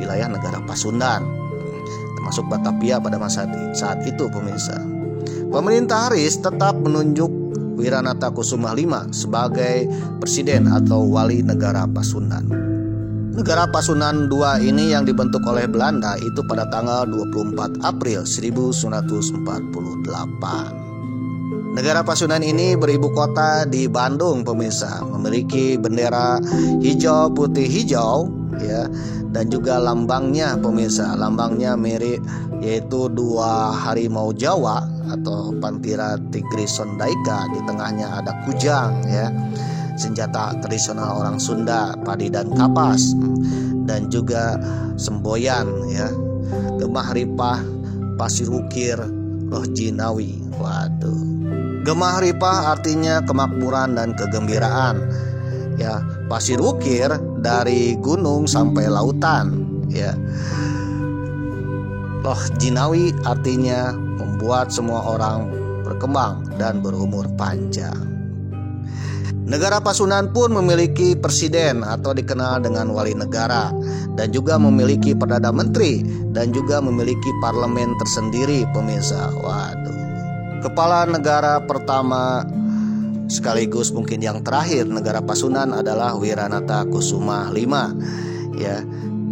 wilayah negara Pasundan, termasuk Batavia pada masa saat itu, pemirsa. Pemerintah RIS tetap menunjuk Wiranata Kusuma V sebagai presiden atau wali negara Pasundan. Negara Pasundan II ini yang dibentuk oleh Belanda itu pada tanggal 24 April 1948. Negara Pasundan ini beribu kota di Bandung, pemirsa, memiliki bendera hijau putih hijau ya, dan juga lambangnya, pemirsa, lambangnya mirip yaitu 2 harimau Jawa atau Panthera tigris sondaika, di tengahnya ada kujang ya, senjata tradisional orang Sunda, padi dan kapas, dan juga semboyan ya, Gemah Ripah, Pasir Ukir, Loh Jinawi. Gemah Ripah artinya kemakmuran dan kegembiraan ya. Pasir Ukir dari gunung sampai lautan ya. Loh Jinawi artinya membuat semua orang berkembang dan berumur panjang. Negara Pasundan pun memiliki presiden atau dikenal dengan wali negara, dan juga memiliki perdana menteri dan juga memiliki parlemen tersendiri, pemirsa. Kepala negara pertama sekaligus mungkin yang terakhir negara Pasundan adalah Wiranata Kusuma V ya,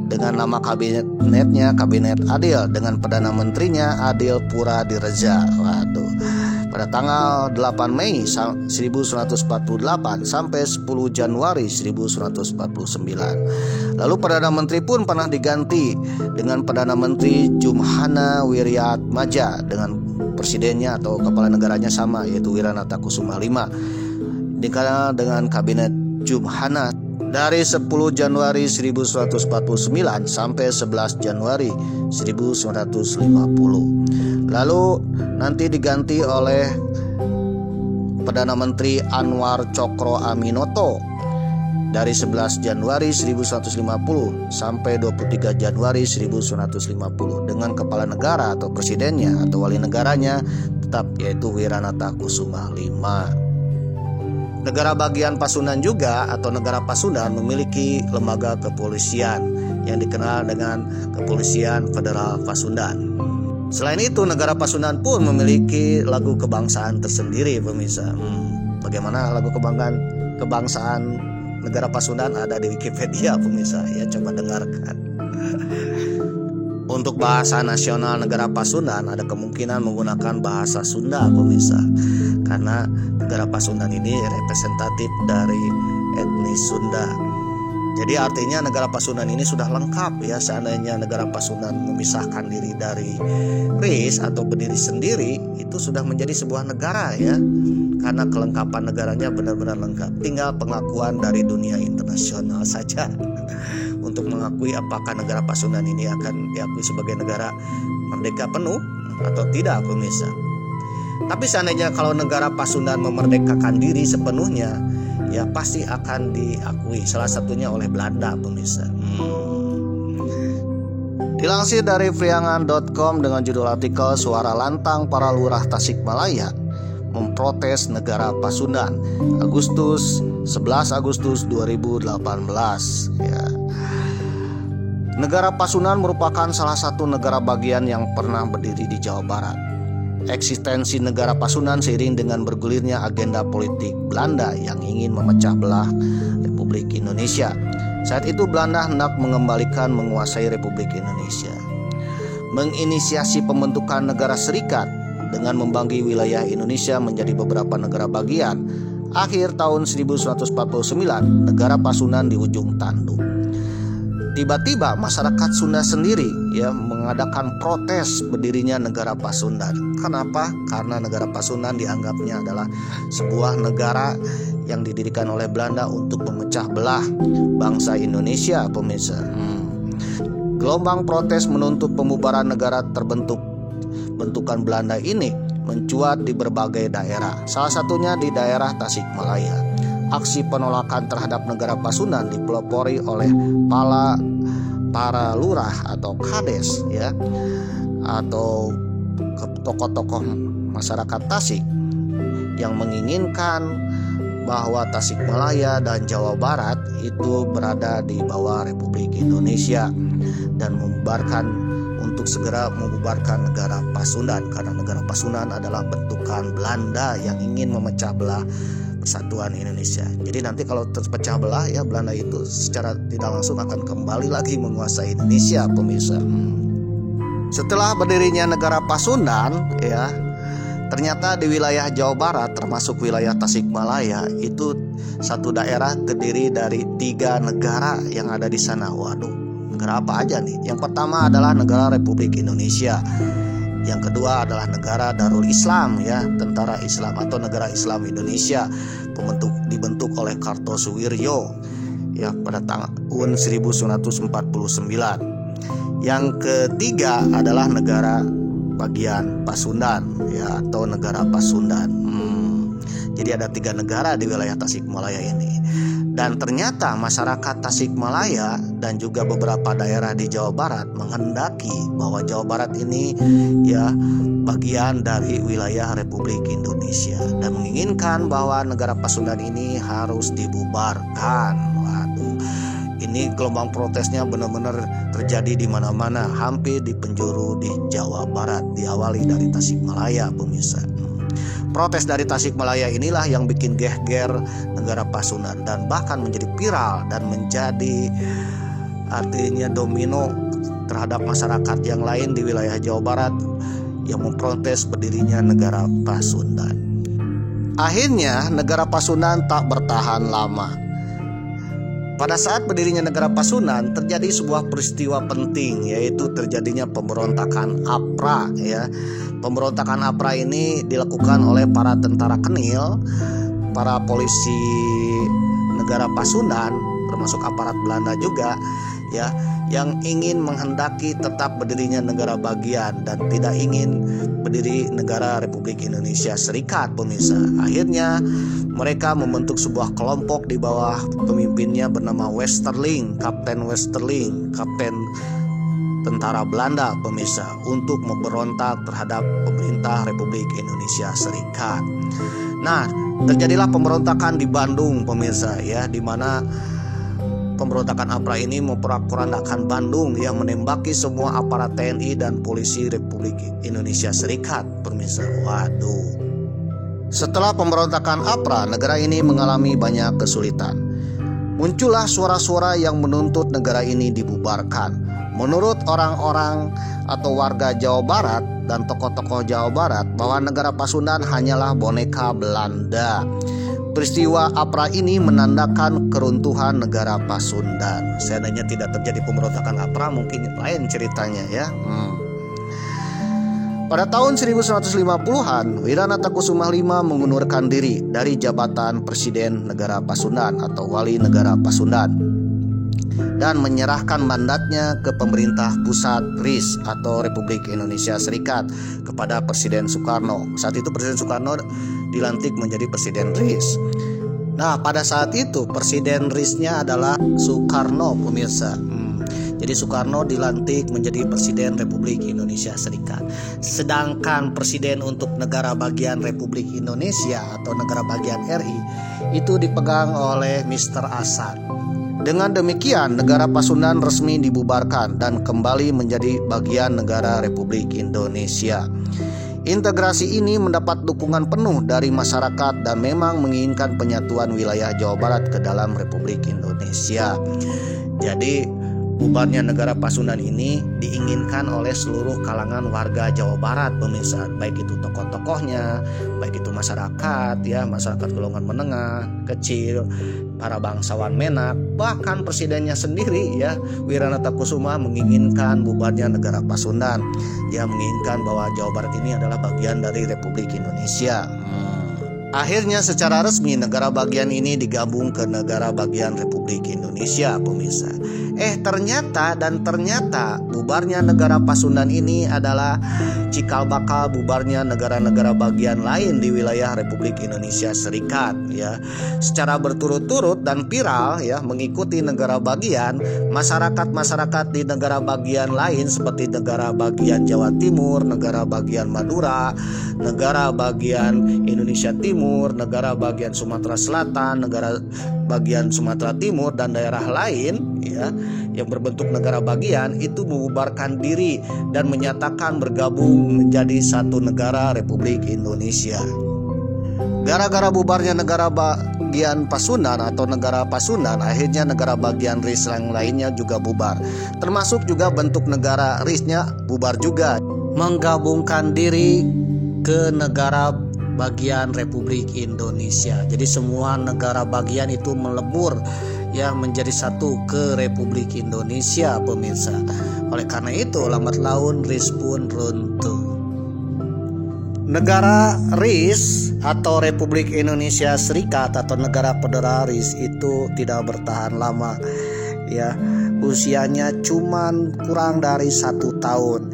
dengan nama kabinetnya Kabinet Adil, dengan perdana menterinya Adil Pura Dirja. Pada tanggal 8 Mei 1948 sampai 10 Januari 1949. Lalu Perdana Menteri pun pernah diganti dengan Perdana Menteri Jumhana Wiryatmaja, dengan presidennya atau kepala negaranya sama, yaitu Wiranata Kusuma V, dikenal dengan Kabinet Jumhana dari 10 Januari 1949 sampai 11 Januari 1950. Lalu nanti diganti oleh Perdana Menteri Anwar Cokro Aminoto dari 11 Januari 1950 sampai 23 Januari 1950, dengan kepala negara atau presidennya atau wali negaranya tetap yaitu Wiranata Kusuma V. Negara bagian Pasundan juga atau negara Pasundan memiliki lembaga kepolisian yang dikenal dengan Kepolisian Federal Pasundan. Selain itu, negara Pasundan pun memiliki lagu kebangsaan tersendiri, pemirsa. Bagaimana lagu kebangsaan negara Pasundan? Ada di Wikipedia, pemirsa. Ya, coba dengarkan. Untuk bahasa nasional negara Pasundan ada kemungkinan menggunakan bahasa Sunda, pemirsa, karena negara Pasundan ini representatif dari etnis Sunda. Jadi artinya negara Pasundan ini sudah lengkap ya. Seandainya negara Pasundan memisahkan diri dari RIS atau berdiri sendiri, itu sudah menjadi sebuah negara ya. Karena kelengkapan negaranya benar-benar lengkap. Tinggal pengakuan dari dunia internasional saja untuk mengakui apakah negara Pasundan ini akan diakui sebagai negara merdeka penuh atau tidak, pemirsa. Tapi seandainya kalau negara Pasundan memerdekakan diri sepenuhnya, ya pasti akan diakui, salah satunya oleh Belanda, pemirsa. Dilansir dari Priangan.com dengan judul artikel Suara Lantang Para Lurah Tasikmalaya memprotes negara Pasundan, 11 Agustus 2018 ya. Negara Pasundan merupakan salah satu negara bagian yang pernah berdiri di Jawa Barat. Eksistensi negara Pasundan seiring dengan bergulirnya agenda politik Belanda yang ingin memecah belah Republik Indonesia. Saat itu Belanda hendak mengembalikan menguasai Republik Indonesia, menginisiasi pembentukan negara serikat dengan membagi wilayah Indonesia menjadi beberapa negara bagian. Akhir tahun 1949, negara Pasundan di ujung tanduk. Tiba-tiba masyarakat Sunda sendiri ya mengadakan protes berdirinya negara Pasundan. Kenapa? Karena negara Pasundan dianggapnya adalah sebuah negara yang didirikan oleh Belanda untuk memecah belah bangsa Indonesia, pemirsa. Gelombang protes menuntut pembubaran negara bentukan Belanda ini mencuat di berbagai daerah. Salah satunya di daerah Tasikmalaya. Aksi penolakan terhadap negara Pasundan dipelopori oleh para lurah atau kades ya, atau tokoh-tokoh masyarakat Tasik yang menginginkan bahwa Tasikmalaya dan Jawa Barat itu berada di bawah Republik Indonesia dan untuk segera membubarkan negara Pasundan, karena negara Pasundan adalah bentukan Belanda yang ingin memecah belah Persatuan Indonesia. Jadi nanti kalau terpecah belah ya, Belanda itu secara tidak langsung akan kembali lagi menguasai Indonesia, pemirsa. Setelah berdirinya negara Pasundan ya, ternyata di wilayah Jawa Barat termasuk wilayah Tasikmalaya itu satu daerah terdiri dari 3 negara yang ada di sana. Waduh, negara apa aja nih? Yang pertama adalah negara Republik Indonesia. Yang kedua adalah negara Darul Islam ya, Tentara Islam atau Negara Islam Indonesia, dibentuk oleh Kartosuwiryo ya pada tahun 1949. Yang ketiga adalah negara bagian Pasundan ya, atau negara Pasundan. Jadi ada 3 negara di wilayah Tasikmalaya ini. Dan ternyata masyarakat Tasikmalaya dan juga beberapa daerah di Jawa Barat menghendaki bahwa Jawa Barat ini ya bagian dari wilayah Republik Indonesia dan menginginkan bahwa negara Pasundan ini harus dibubarkan. Waduh, ini gelombang protesnya benar-benar terjadi di mana-mana, hampir di penjuru di Jawa Barat, diawali dari Tasikmalaya, pemirsa. Protes dari Tasikmalaya inilah yang bikin geger negara Pasundan dan bahkan menjadi viral dan menjadi artinya domino terhadap masyarakat yang lain di wilayah Jawa Barat yang memprotes berdirinya negara Pasundan. Akhirnya negara Pasundan tak bertahan lama. Pada saat berdirinya negara Pasundan terjadi sebuah peristiwa penting, yaitu terjadinya pemberontakan APRA ya. Pemberontakan APRA ini dilakukan oleh para tentara Kenil, para polisi negara Pasundan, termasuk aparat Belanda juga ya, yang ingin menghendaki tetap berdirinya negara bagian dan tidak ingin berdiri negara Republik Indonesia Serikat, pemirsa. Akhirnya mereka membentuk sebuah kelompok di bawah pemimpinnya bernama Westerling, Kapten Westerling, kapten tentara Belanda, pemirsa, untuk memberontak terhadap pemerintah Republik Indonesia Serikat. Nah, terjadilah pemberontakan di Bandung, pemirsa ya, di mana pemberontakan APRA ini memporak-porandakan Bandung yang menembaki semua aparat TNI dan polisi Republik Indonesia Serikat, pemirsa. Waduh. Setelah pemberontakan APRA, negara ini mengalami banyak kesulitan. Muncullah suara-suara yang menuntut negara ini dibubarkan. Menurut orang-orang atau warga Jawa Barat dan tokoh-tokoh Jawa Barat bahwa negara Pasundan hanyalah boneka Belanda. Peristiwa APRA ini menandakan keruntuhan negara Pasundan. Seandainya tidak terjadi pemberontakan APRA mungkin lain ceritanya ya. Pada tahun 1950-an, Wiranata Kusuma V mengundurkan diri dari jabatan Presiden Negara Pasundan atau Wali Negara Pasundan dan menyerahkan mandatnya ke pemerintah pusat RIS atau Republik Indonesia Serikat kepada Presiden Soekarno. Saat itu Presiden Soekarno dilantik menjadi Presiden RIS. Nah, pada saat itu Presiden RIS-nya adalah Soekarno, pemirsa. Jadi Soekarno dilantik menjadi Presiden Republik Indonesia Serikat. Sedangkan Presiden untuk negara bagian Republik Indonesia atau negara bagian RI itu dipegang oleh Mr. Asad. Dengan demikian, negara Pasundan resmi dibubarkan dan kembali menjadi bagian negara Republik Indonesia. Integrasi ini mendapat dukungan penuh dari masyarakat dan memang menginginkan penyatuan wilayah Jawa Barat ke dalam Republik Indonesia. Jadi bubarnya negara Pasundan ini diinginkan oleh seluruh kalangan warga Jawa Barat, pemirsa, baik itu tokoh-tokohnya, baik itu masyarakat ya, masyarakat golongan menengah, kecil, para bangsawan menak, bahkan presidennya sendiri ya, Wiranata Kusuma menginginkan bubarnya negara Pasundan. Dia menginginkan bahwa Jawa Barat ini adalah bagian dari Republik Indonesia. Akhirnya secara resmi negara bagian ini digabung ke negara bagian Republik Indonesia, pemirsa. Ternyata bubarnya negara Pasundan ini adalah cikal bakal bubarnya negara-negara bagian lain di wilayah Republik Indonesia Serikat ya. Secara berturut-turut dan viral ya, mengikuti negara bagian, masyarakat di negara bagian lain seperti negara bagian Jawa Timur, negara bagian Madura, negara bagian Indonesia Timur, negara bagian Sumatera Selatan, negara bagian Sumatera Timur dan daerah lain ya yang berbentuk negara bagian itu membubarkan diri dan menyatakan bergabung menjadi satu negara Republik Indonesia. Gara-gara bubarnya negara bagian Pasundan atau negara Pasundan, akhirnya negara bagian RIS yang lainnya juga bubar. Termasuk juga bentuk negara RIS-nya bubar juga, menggabungkan diri ke negara bagian Republik Indonesia. Jadi semua negara bagian itu melebur ya menjadi satu ke Republik Indonesia, pemirsa. Oleh karena itu lambat laun RIS pun runtuh. Negara RIS atau Republik Indonesia Serikat atau negara federalis itu tidak bertahan lama ya. Usianya cuman kurang dari 1 tahun.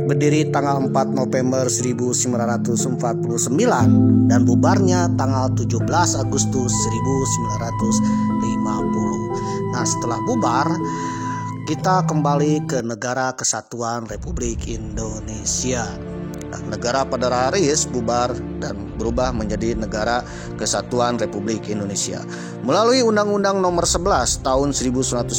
Berdiri tanggal 4 November 1949 dan bubarnya tanggal 17 Agustus 1950. Nah, setelah bubar kita kembali ke negara kesatuan Republik Indonesia. Negara federalis bubar dan berubah menjadi negara kesatuan Republik Indonesia melalui Undang-Undang Nomor 11 Tahun 1950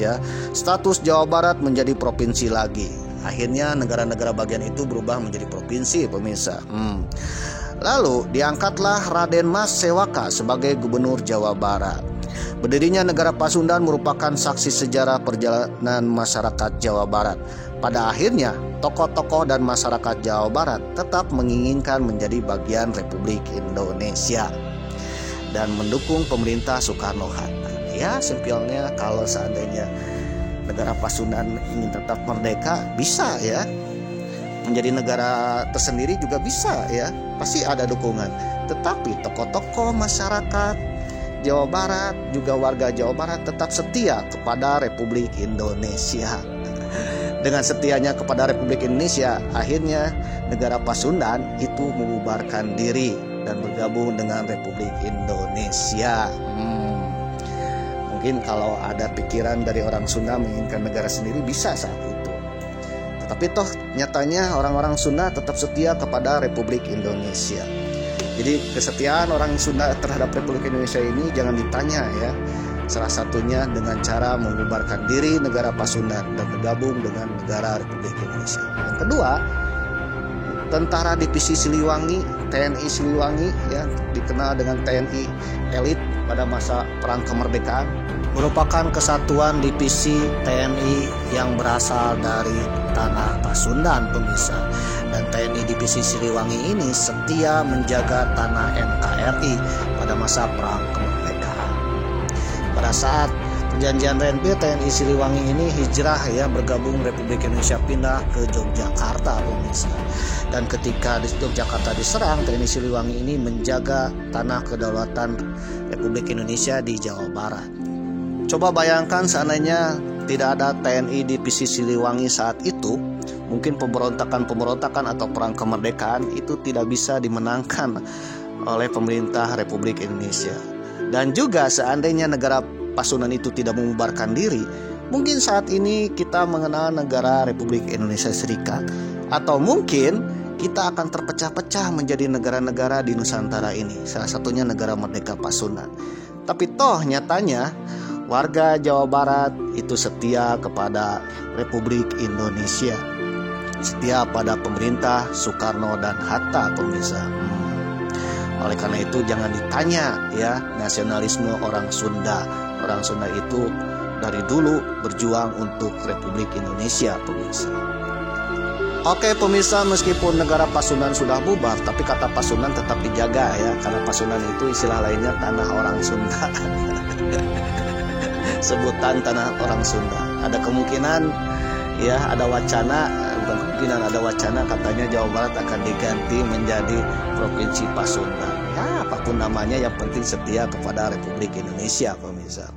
ya. Status Jawa Barat menjadi provinsi lagi. Akhirnya negara-negara bagian itu berubah menjadi provinsi, pemirsa. Lalu diangkatlah Raden Mas Sewaka sebagai Gubernur Jawa Barat. Berdirinya negara Pasundan merupakan saksi sejarah perjalanan masyarakat Jawa Barat. Pada akhirnya, tokoh-tokoh dan masyarakat Jawa Barat tetap menginginkan menjadi bagian Republik Indonesia dan mendukung pemerintah Soekarno-Hatta. Ya, simpelnya kalau seandainya negara Pasundan ingin tetap merdeka, bisa ya. Menjadi negara tersendiri juga bisa ya. Pasti ada dukungan. Tetapi tokoh-tokoh masyarakat Jawa Barat, juga warga Jawa Barat tetap setia kepada Republik Indonesia. Dengan setianya kepada Republik Indonesia, akhirnya negara Pasundan itu membubarkan diri dan bergabung dengan Republik Indonesia. Mungkin kalau ada pikiran dari orang Sunda menginginkan negara sendiri bisa saat itu. Tetapi toh nyatanya orang-orang Sunda tetap setia kepada Republik Indonesia. Jadi kesetiaan orang Sunda terhadap Republik Indonesia ini jangan ditanya ya. Salah satunya dengan cara membubarkan diri negara Pasundan dan bergabung dengan negara Republik Indonesia. Yang kedua, Tentara Divisi Siliwangi, TNI Siliwangi ya, dikenal dengan TNI elit pada masa Perang Kemerdekaan, merupakan kesatuan divisi TNI yang berasal dari tanah Pasundan pemirsa. Dan TNI Divisi Siliwangi ini setia menjaga tanah NKRI pada masa perang kemerdekaan. Pada saat perjanjian Renville, TNI Siliwangi ini hijrah bergabung Republik Indonesia, pindah ke Yogyakarta pemirsa. Dan ketika di Yogyakarta diserang, TNI Siliwangi ini menjaga tanah kedaulatan Republik Indonesia di Jawa Barat. Coba bayangkan seandainya tidak ada TNI Divisi Siliwangi saat itu, mungkin pemberontakan atau perang kemerdekaan itu tidak bisa dimenangkan oleh pemerintah Republik Indonesia. Dan juga seandainya negara Pasundan itu tidak membubarkan diri, mungkin saat ini kita mengenal negara Republik Indonesia Serikat, atau mungkin kita akan terpecah-pecah menjadi negara-negara di Nusantara ini, salah satunya negara Merdeka Pasundan. Tapi toh nyatanya warga Jawa Barat itu setia kepada Republik Indonesia, setia pada pemerintah Soekarno dan Hatta pemirsa. Oleh karena itu jangan ditanya nasionalisme orang Sunda. Orang Sunda itu dari dulu berjuang untuk Republik Indonesia pemirsa. Oke pemirsa, meskipun negara Pasundan sudah bubar, tapi kata Pasundan tetap dijaga karena Pasundan itu istilah lainnya tanah orang Sunda. Sebutan tanah orang Sunda. Ada kemungkinan ada wacana katanya Jawa Barat akan diganti menjadi Provinsi Pasundan. Apapun namanya yang penting setia kepada Republik Indonesia pemirsa.